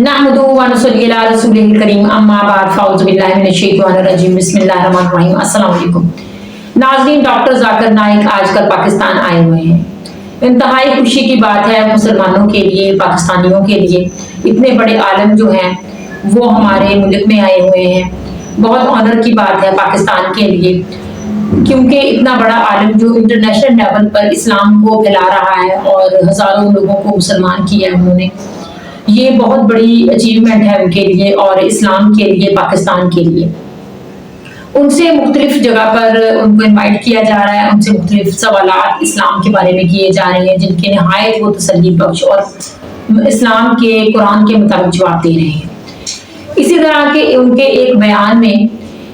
नहमदुहु व नसल्ली अला रसूलिल करीम अम्मा बाद फ़ाउज़ु बिल्लाहि मिनश शैतानिर रजीम बिस्मिल्लाहिर रहमानिर रहीम अस्सलाम वालेकुम। नाज़रीन, डॉक्टर ज़ाकिर नाइक आजकल पाकिस्तान आए हुए हैं। इंतहाई खुशी की बात है मुसलमानों के लिए, पाकिस्तानियों के लिए। इतने बड़े आलम जो हैं वो हमारे मुल्क में आए हुए हैं। बहुत ऑनर की बात है पाकिस्तान के लिए, क्योंकि इतना बड़ा आलम जो इंटरनेशनल लेवल पर इस्लाम को फैला रहा है और हज़ारों लोगों को मुसलमान किया है उन्होंने, ये बहुत बड़ी अचीवमेंट है उनके लिए और इस्लाम के लिए, पाकिस्तान के लिए। उनसे मुख्तलिफ जगह पर उनको इनवाइट किया जा रहा है, उनसे मुख्तलिफ सवालात इस्लाम के बारे में किए जा रहे हैं, जिनके नहायत वो तसल्ली बख्श और इस्लाम के, कुरान के मुताबिक जवाब दे रहे हैं। इसी तरह के उनके एक बयान में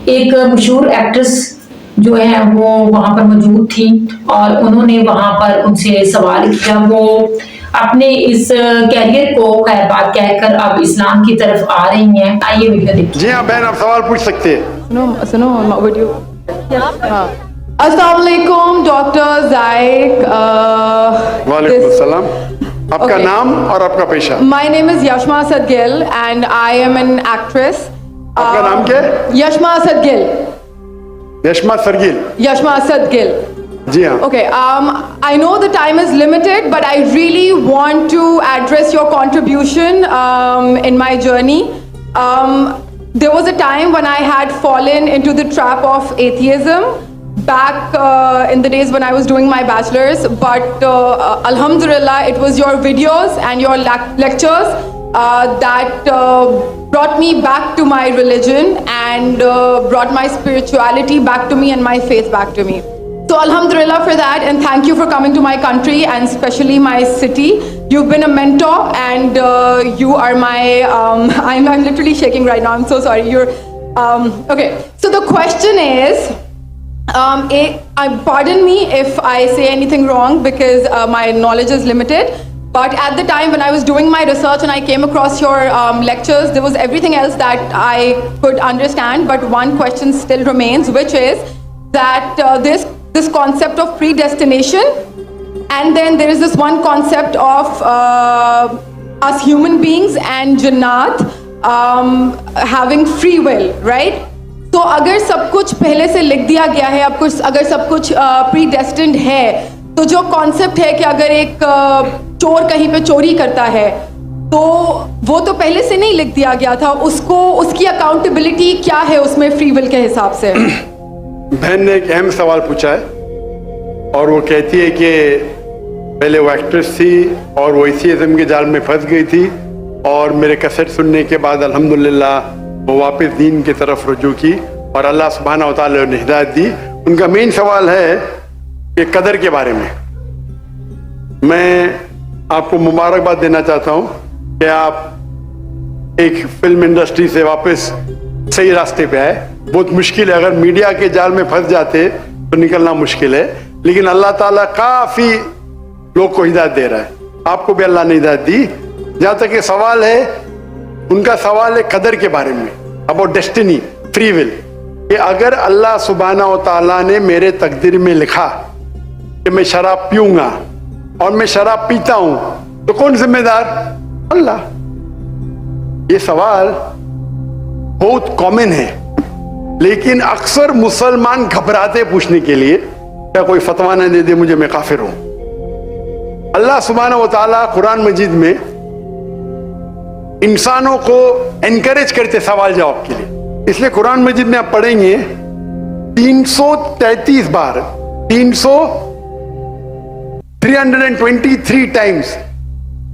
एक मशहूर एक्ट्रेस जो है वो वहाँ पर मौजूद थी और उन्होंने वहाँ पर उनसे सवाल किया। वो अपने इस कैरियर को खैरबाद कहकर अब इस्लाम की तरफ आ रही हैं। आइए वीडियो देखिए। जी हाँ बहन, आप सवाल पूछ सकते हैं। सुनो वीडियो। अस्सलाम वालेकुम डॉक्टर ज़ाइक। वालेकुम अस्सलाम। आपका नाम और आपका पेशा? My name is Yashma Asad Gill and I am an actress. आपका नाम क्या है? यशमा असद गिल। यशमा सरगिल। यशमा असद गिल। जी हाँ। Okay, I know the time is limited, but I really want to address your contribution in my journey. There was a time when I had fallen into the trap of atheism back in the days when I was doing my bachelor's, but alhamdulillah, it was your videos and your lectures that brought me back to my religion and brought my spirituality back to me and my faith back to me. So alhamdulillah for that, and thank you for coming to my country and especially my city. You've been a mentor and you are my, I'm literally shaking right now, I'm so sorry. You're, okay, so the question is, pardon me if I say anything wrong because my knowledge is limited, but at the time when I was doing my research and I came across your lectures, there was everything else that I could understand, but one question still remains, which is that this concept of predestination, and then there is this one concept of us human beings and Jannat having free will, right? तो अगर सब कुछ पहले से लिख दिया गया है, अब कुछ अगर सब कुछ predestined है, तो जो कॉन्सेप्ट है कि अगर एक चोर कहीं पे चोरी करता है तो वो तो पहले से नहीं लिख दिया गया था, उसको उसकी अकाउंटेबिलिटी क्या है उसमें फ्री विल के हिसाब से? बहन ने एक अहम सवाल पूछा है और वो कहती है कि पहले वो एक्ट्रेस थी और वो एथियज़म के जाल में फंस गई थी और मेरे कैसेट सुनने के बाद अल्हम्दुलिल्लाह वो वापस दीन की तरफ रुजू की और अल्लाह सुब्हानहू व तआला ने हिदायत दी। उनका मेन सवाल है कि कदर के बारे में। मैं आपको मुबारकबाद देना चाहता हूँ कि आप एक फिल्म इंडस्ट्री से वापस सही रास्ते पे आए। बहुत मुश्किल है, अगर मीडिया के जाल में फंस जाते तो निकलना मुश्किल है, लेकिन अल्लाह ताला काफी लोग को हिदायत दे रहा है। आपको भी अल्लाह ने हिदायत दी। जहां तक ये सवाल है, उनका सवाल है कदर के बारे में, अबाउट डेस्टिनी, फ्री विल, कि अगर अल्लाह सुब्हानहू व तआला ने मेरे तकदीर में लिखा कि मैं शराब पीऊंगा और मैं शराब पीता हूं, तो कौन जिम्मेदार? अल्लाह। ये सवाल बहुत कॉमन है, लेकिन अक्सर मुसलमान घबराते पूछने के लिए, क्या कोई फतवा न दे दे मुझे, मैं काफिर हूं। अल्लाह सुब्हानहू व तआला कुरान मजीद में इंसानों को एनकरेज करते सवाल जवाब के लिए, इसलिए कुरान मजीद में आप पढ़ेंगे 333 बार, 323 टाइम्स,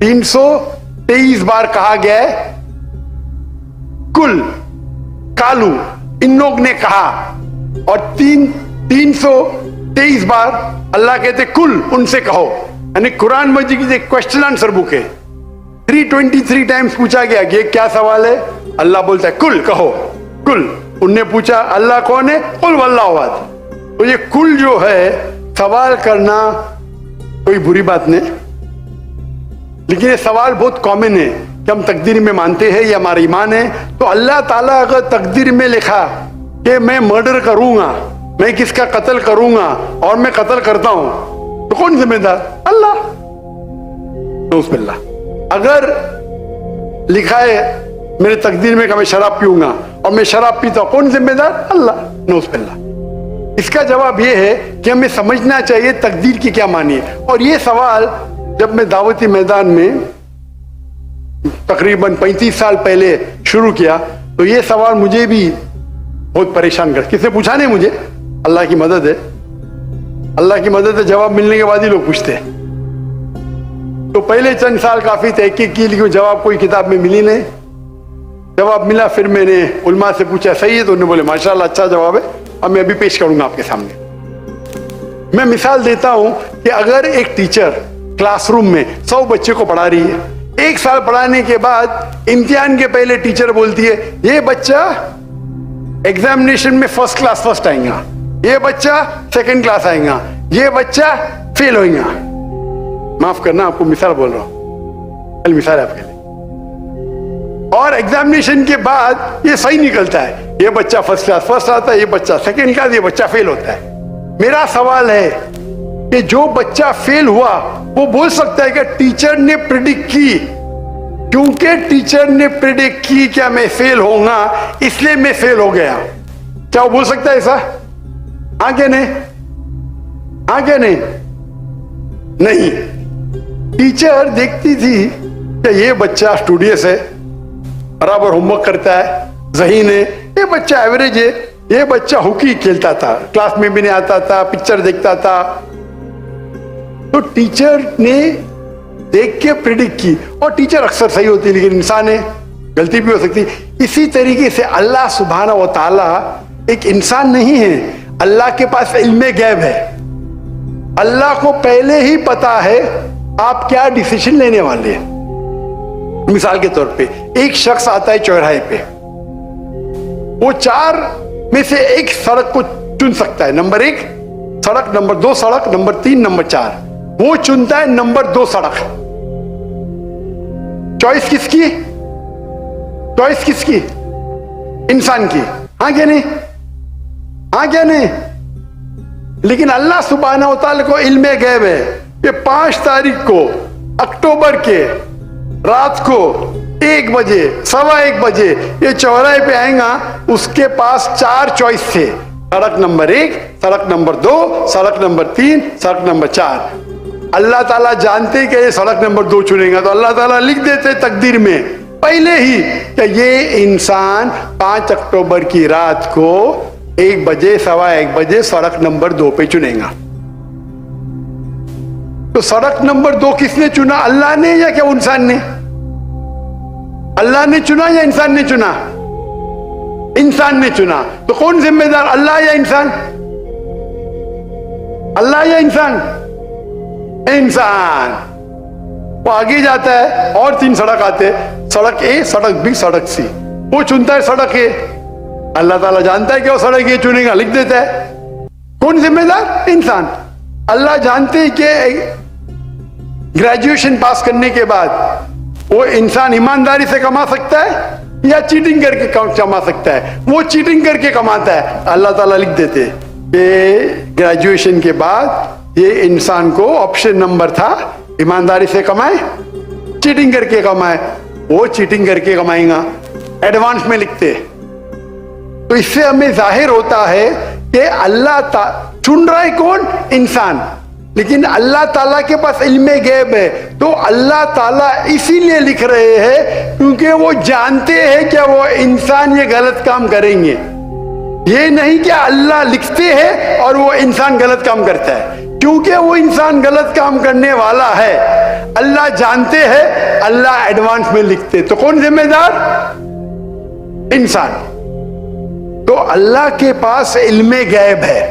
323 बार कहा गया है कुल, कालू, इन लोग ने कहा, और 323 बार अल्लाह कहते कुल, उनसे कहो। यानी कुरान मजीद की एक क्वेश्चन आंसर बुक है। 323 टाइम्स पूछा गया कि क्या सवाल है, अल्लाह बोलता है कुल, कहो कुल। उनने पूछा अल्लाह कौन है, कुल वल्लाहु अहद। तो ये कुल जो है, सवाल करना कोई बुरी बात नहीं, लेकिन ये सवाल बहुत कॉमन है कि हम तकदीर में मानते हैं, ये हमारा ईमान है। तो अल्लाह ताला अगर तकदीर में लिखा कि मैं मर्डर करूंगा, मैं किसका कत्ल करूंगा और मैं कत्ल करता हूं, तो कौन जिम्मेदार? अल्लाह। बिस्मिल्लाह। अगर लिखा है मेरे तकदीर में कि मैं शराब पीऊंगा और मैं शराब पीता हूं, कौन जिम्मेदार? अल्लाह। नौज़ बिल्लाह। इसका जवाब ये है कि हमें समझना चाहिए तकदीर की क्या मानी है। और ये सवाल जब मैं दावती मैदान में तकरीबन 35 साल पहले शुरू किया तो ये सवाल मुझे भी बहुत परेशान कर, किसने पूछा नहीं मुझे, अल्लाह की मदद है, अल्लाह की मदद है, जवाब मिलने के बाद ही लोग पूछते हैं। तो पहले चंद साल काफी तहकीक की, लेकिन जवाब कोई किताब में मिली नहीं। जवाब मिला, फिर मैंने उलमा से पूछा सही है, तो उन्होंने बोले माशाल्लाह अच्छा जवाब है, अब मैं अभी पेश करूंगा आपके सामने। मैं मिसाल देता हूं कि अगर एक टीचर क्लासरूम में 100 बच्चे को पढ़ा रही है, 1 साल पढ़ाने के बाद इम्तिहान के पहले टीचर बोलती है ये बच्चा एग्जामिनेशन में फर्स्ट क्लास फर्स्ट आएगा, ये बच्चा सेकंड क्लास आएगा, ये बच्चा फेल होगा। माफ करना, आपको मिसाल बोल रहा हूं, मिसाल है आपके लिए। और एग्जामिनेशन के बाद ये सही निकलता है, ये बच्चा फर्स्ट क्लास फर्स्ट आता है, ये बच्चा सेकंड क्लास, ये बच्चा फेल होता है। मेरा सवाल है कि जो बच्चा फेल हुआ वो बोल सकता है कि टीचर ने प्रेडिक्ट की, क्योंकि टीचर ने प्रेडिक्ट की क्या मैं फेल होऊंगा इसलिए मैं फेल हो गया। क्या वो बोल सकता है ऐसा? हाँ क्या नहीं? हाँ क्या नहीं? नहीं। टीचर देखती थी कि ये बच्चा स्टूडियस है, बराबर होमवर्क करता है, ज़हीन है, ये बच्चा एवरेज है, ये बच्चा हॉकी खेलता था, क्लास में भी नहीं आता था, पिक्चर देखता था। तो टीचर ने देख के प्रेडिक्ट की, और टीचर अक्सर सही होती है, लेकिन इंसान है, गलती भी हो सकती। इसी तरीके से अल्लाह सुब्हाना व तआला एक इंसान नहीं है, अल्लाह के पास इल्मे गैब है। अल्लाह को पहले ही पता है आप क्या डिसीजन लेने वाले हैं। मिसाल के तौर पे एक शख्स आता है चौराहे पे, वो 4 में से एक सड़क को चुन सकता है, नंबर 1 सड़क, नंबर 2 सड़क, नंबर 3, नंबर 4। वो चुनता है नंबर 2 सड़क। चॉइस किसकी? चॉइस किसकी? इंसान की। हाँ क्या नहीं? हाँ क्या नहीं? लेकिन अल्लाह सुब्हाना व तआला को इल्मे गैब है कि 5 तारीख को अक्टूबर के रात को 1 बजे, 1:15 बजे ये चौराहे पे आएगा, उसके पास 4 चॉइस थे, सड़क नंबर 1, सड़क नंबर 2, सड़क नंबर 3, सड़क नंबर 4। अल्लाह ताला जानते कि ये सड़क नंबर 2 चुनेगा, तो अल्लाह ताला लिख देते तकदीर में पहले ही कि ये इंसान 5 अक्टूबर की रात को 1 बजे, 1:15 बजे सड़क नंबर 2 पे चुनेगा। तो सड़क नंबर 2 किसने चुना? अल्लाह ने या क्या इंसान ने? अल्लाह ने चुना या इंसान ने चुना? इंसान ने चुना। तो कौन जिम्मेदार, अल्लाह या इंसान? अल्लाह या इंसान? इंसान। वो आगे जाता है और 3 सड़क आते, सड़क ए, सड़क बी, सड़क सी। वो चुनता है सड़क ए, अल्लाह ताला जानता है कि वो सड़क ये चुनेगा, लिख देता है। कौन जिम्मेदार? इंसान। अल्लाह जानते हैं कि ग्रेजुएशन पास करने के बाद वो इंसान ईमानदारी से कमा सकता है या चीटिंग करके कमा सकता है। वो चीटिंग करके कमाता है, अल्लाह ताला लिख देते कि ग्रेजुएशन के बाद ये इंसान को ऑप्शन नंबर था ईमानदारी से कमाए, चीटिंग करके कमाए। वो चीटिंग करके कमाएगा, एडवांस में लिखते। तो इससे हमें जाहिर होता है कि अल्लाह चुन रहा है कौन? इंसान। लेकिन अल्लाह ताला के पास इल्मे गैब है, तो अल्लाह ताला इसीलिए लिख रहे हैं क्योंकि वो जानते हैं कि वो इंसान ये गलत काम करेंगे। ये नहीं कि अल्लाह लिखते हैं और वो इंसान गलत काम करता है, क्योंकि वो इंसान गलत काम करने वाला है, अल्लाह जानते हैं, अल्लाह एडवांस में लिखते। तो कौन जिम्मेदार? इंसान। तो अल्लाह के पास इल्मे गैब है,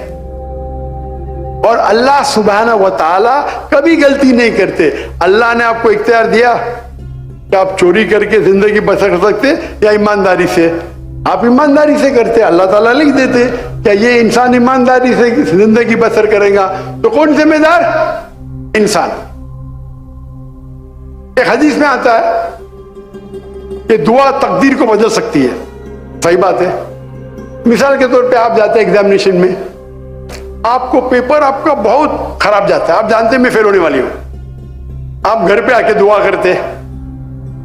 और अल्लाह सुब्हाना व तआला कभी गलती नहीं करते। अल्लाह ने आपको इख्तियार दिया कि आप चोरी करके जिंदगी बसर कर सकते या ईमानदारी से। आप ईमानदारी से करते, अल्लाह ताला लिख देते क्या ये इंसान ईमानदारी से जिंदगी बसर करेगा। तो कौन जिम्मेदार? इंसान। एक हदीस में आता है कि दुआ तकदीर को बदल सकती है। सही बात है। मिसाल के तौर पे आप जाते हैं एग्जामिनेशन में, आपको पेपर आपका बहुत खराब जाता है, आप जानते हैं मैं फेल होने वाली हूं, आप घर पे आके दुआ करते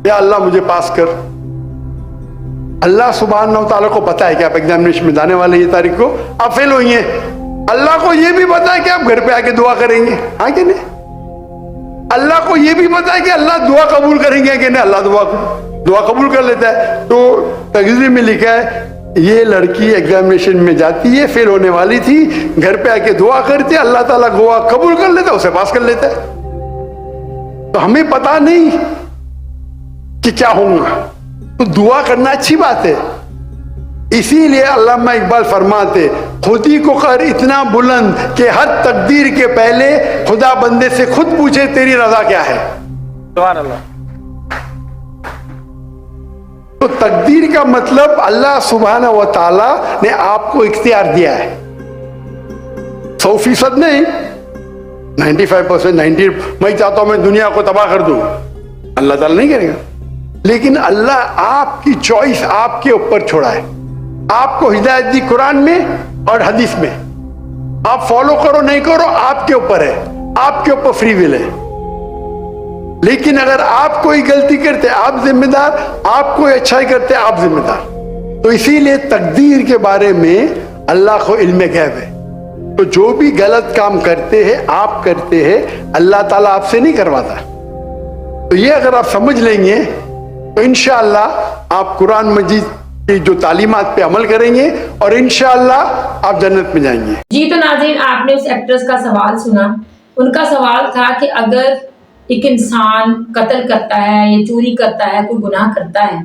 या अल्लाह मुझे पास कर। अल्लाह सुभान व तआला को पता है कि आप एग्जामिनेशन में जाने वाले ये तारीख को आप फेल हुई हैं। अल्लाह को ये भी पता है कि आप घर पे आके दुआ करेंगे, हाँ कि नहीं? अल्लाह को ये भी पता है कि अल्लाह दुआ कबूल करेंगे कि नहीं। अल्लाह दुआ कबूल कर लेता है। तो तकदीर में लिखा है ये लड़की एग्जामिनेशन में जाती है, फेल होने वाली थी, घर पे आके दुआ करती है, अल्लाह ताला दुआ कबूल कर लेता है, उसे पास कर लेता है। तो हमें पता नहीं कि क्या होगा, तो दुआ करना अच्छी बात है। इसीलिए अल्लामा इकबाल फरमाते खुदी को कर इतना बुलंद कि हर तकदीर के पहले खुदा बंदे से खुद पूछे तेरी रजा क्या है। सुभान अल्लाह। तो तकदीर का मतलब अल्लाह सुभाना व ताला ने आपको इख्तियार दिया है। 100% नहीं, 95%, 90। मैं चाहता हूं मैं दुनिया को तबाह कर दूं, अल्लाह ताला नहीं करेगा। लेकिन अल्लाह आपकी चॉइस आपके ऊपर छोड़ा है। आपको हिदायत दी कुरान में और हदीस में, आप फॉलो करो नहीं करो आपके ऊपर है, आपके ऊपर फ्री विल है। लेकिन अगर आप कोई गलती करते आप जिम्मेदार, आप कोई अच्छाई करते आप जिम्मेदार। तो इसीलिए तकदीर के बारे में अल्लाह को इल्म गैब है। तो जो भी गलत काम करते हैं आप करते हैं, अल्लाह ताला आपसे नहीं करवाता। तो ये अगर आप समझ लेंगे तो इंशाअल्लाह आप कुरान मजीद की जो तालीमात पे अमल करेंगे और इंशाअल्लाह आप जन्नत में जाएंगे। जी तो नाज़रीन, आपने उस एक्ट्रेस का सवाल सुना। उनका सवाल था कि अगर एक इंसान कत्ल करता है या चोरी करता है, कोई गुनाह करता है,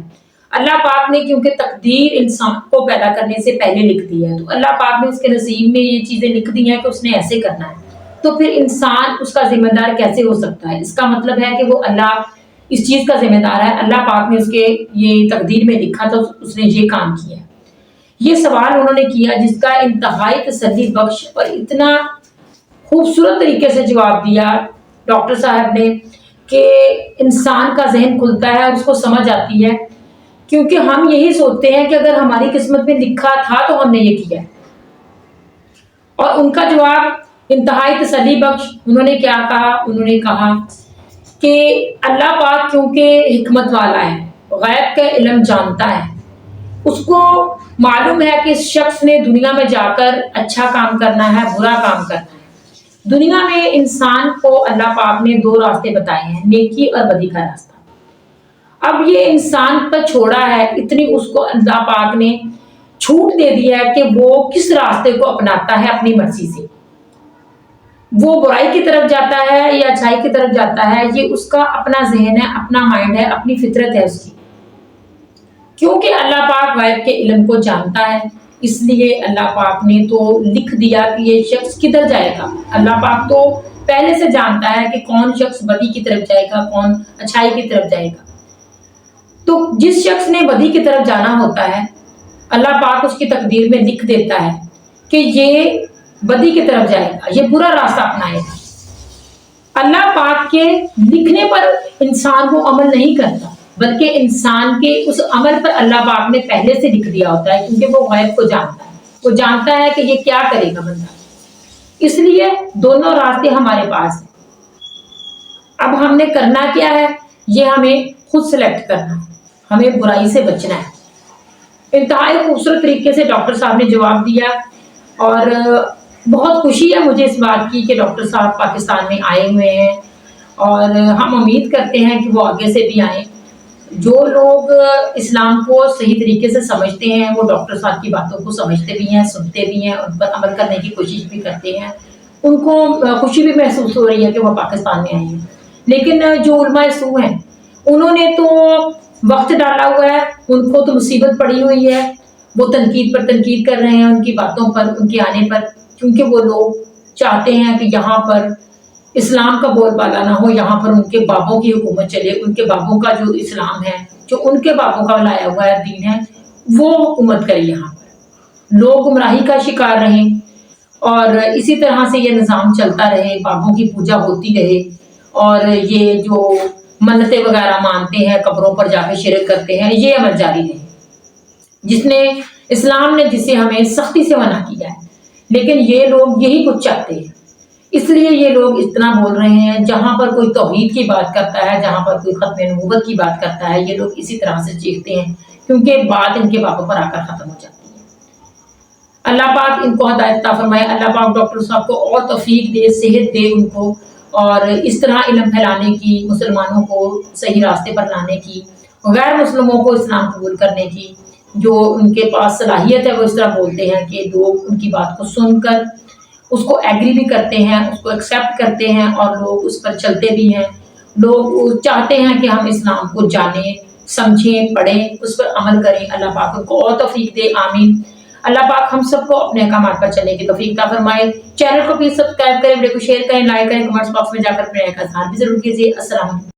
अल्लाह पाक ने क्योंकि तकदीर इंसान को पैदा करने से पहले लिख दी है, तो अल्लाह पाक ने उसके नसीब में ये चीजें लिख दी हैं कि उसने ऐसे करना है, तो फिर इंसान उसका जिम्मेदार कैसे हो सकता है? इसका मतलब है कि वो अल्लाह इस चीज का जिम्मेदार है। अल्लाह पाक ने उसके ये तकदीर में लिखा तो उसने ये काम किया। ये सवाल उन्होंने किया जिसका इंतहाई तसल्ली बख्श और इतना खूबसूरत तरीके से जवाब दिया डॉक्टर साहब ने कि इंसान का जहन खुलता है और उसको समझ आती है। क्योंकि हम यही सोचते हैं कि अगर हमारी किस्मत में लिखा था तो हमने ये किया। और उनका जवाब इंतहाई तसल्ली बख्श। उन्होंने क्या कहा? उन्होंने कहा कि अल्लाह पाक क्योंकि हिकमत वाला है, गैब का इल्म जानता है, उसको मालूम है कि इस शख्स ने दुनिया में जाकर अच्छा काम करना है, बुरा काम करना है। दुनिया में इंसान को अल्लाह पाक ने दो रास्ते बताए हैं, नेकी और बदी का रास्ता। अब ये इंसान पर छोड़ा है, इतनी उसको अल्लाह पाक ने छूट दे दी है कि वो किस रास्ते को अपनाता है अपनी मर्जी से। वो बुराई की तरफ जाता है या अच्छाई की तरफ जाता है, ये उसका अपना जहन है, अपना माइंड है, अपनी फितरत है उसकी। क्योंकि अल्लाह पाक गैब के इल्म को जानता है, इसलिए अल्लाह पाक ने तो लिख दिया कि ये शख्स किधर जाएगा। अल्लाह पाक तो पहले से जानता है कि कौन शख्स बदी की तरफ जाएगा, कौन अच्छाई की तरफ जाएगा। तो जिस शख्स ने बदी की तरफ जाना होता है, अल्लाह पाक उसकी तकदीर में लिख देता है कि ये बदी की तरफ जाएगा, ये बुरा रास्ता अपनाएगा। अल्लाह पाक के लिखने पर इंसान को अमल नहीं करता, बल्कि इंसान के उस अमल पर अल्लाह पाक ने पहले से लिख दिया होता है, क्योंकि वो गैब को जानता है। वो जानता है कि ये क्या करेगा बंदा, इसलिए दोनों रास्ते हमारे पास हैं। अब हमने करना क्या है, ये हमें खुद सेलेक्ट करना है, हमें बुराई से बचना है। इंतहाई खूबसूरत तरीके से डॉक्टर साहब ने जवाब दिया और बहुत खुशी है मुझे इस बात की कि डॉक्टर साहब पाकिस्तान में आए हुए हैं और हम उम्मीद करते हैं कि वो आगे से भी आए। जो लोग इस्लाम को सही तरीके से समझते हैं वो डॉक्टर साहब की बातों को समझते भी हैं, सुनते भी हैं, उन पर अमल करने की कोशिश भी करते हैं। उनको खुशी भी महसूस हो रही है कि वो पाकिस्तान में आए हैं। लेकिन जो उलमा सू हैं उन्होंने तो वक्त डाला हुआ है, उनको तो मुसीबत पड़ी हुई है, वो तनकीद पर तनकीद कर रहे हैं उनकी बातों पर, उनके आने पर, क्योंकि वो लोग चाहते हैं कि यहाँ पर इस्लाम का बोलबाला ना हो, यहाँ पर उनके बाबों की हुकूमत चले, उनके बाबों का जो इस्लाम है, जो उनके बाबों का लाया हुआ है दीन है, वो हुकूमत करे। यहाँ पर लोग गुमराही का शिकार रहें और इसी तरह से ये निज़ाम चलता रहे, बाबों की पूजा होती रहे और ये जो मन्नतें वगैरह मानते हैं, कब्रों पर जाके शिरक करते हैं, ये अमल जारी रहे, जिसने इस्लाम ने जिसे हमें सख्ती से मना किया है। लेकिन ये लोग यही कुछ चाहते हैं اس لیے یہ لوگ اتنا بول رہے ہیں. جہاں پر کوئی توحید کی بات کرتا ہے, جہاں پر کوئی ختم نبوت کی بات کرتا ہے, یہ لوگ اسی طرح سے چیختے ہیں کیونکہ بات ان کے باپوں پر آ کر ختم ہو جاتی ہے. اللہ پاک ان کو ہدایت عطا فرمائے. اللہ پاک ڈاکٹر صاحب کو اور توفیق دے, صحت دے ان کو, اور اس طرح علم پھیلانے کی, مسلمانوں کو صحیح راستے پر لانے کی, غیر مسلموں کو اسلام قبول کرنے کی. جو ان کے پاس صلاحیت ہے وہ اس طرح بولتے ہیں کہ لوگ ان کی بات کو سن کر اس کو ایگری بھی کرتے ہیں, اس کو ایکسیپٹ کرتے ہیں, اور لوگ اس پر چلتے بھی ہیں. لوگ چاہتے ہیں کہ ہم اسلام کو جانیں, سمجھیں, پڑھیں, اس پر عمل کریں. اللہ پاک ان کو اور توفیق دے, آمین. اللہ پاک ہم سب کو اپنے احکامات پر چلنے کی توفیق عطا فرمائے. چینل کو پلیز سبسکرائب کریں, ویڈیو کو شیئر کریں, لائک کریں, کمنٹس باکس میں جا کر اپنے رائے کا اظہار بھی ضرور کیجیے. السلام علیکم.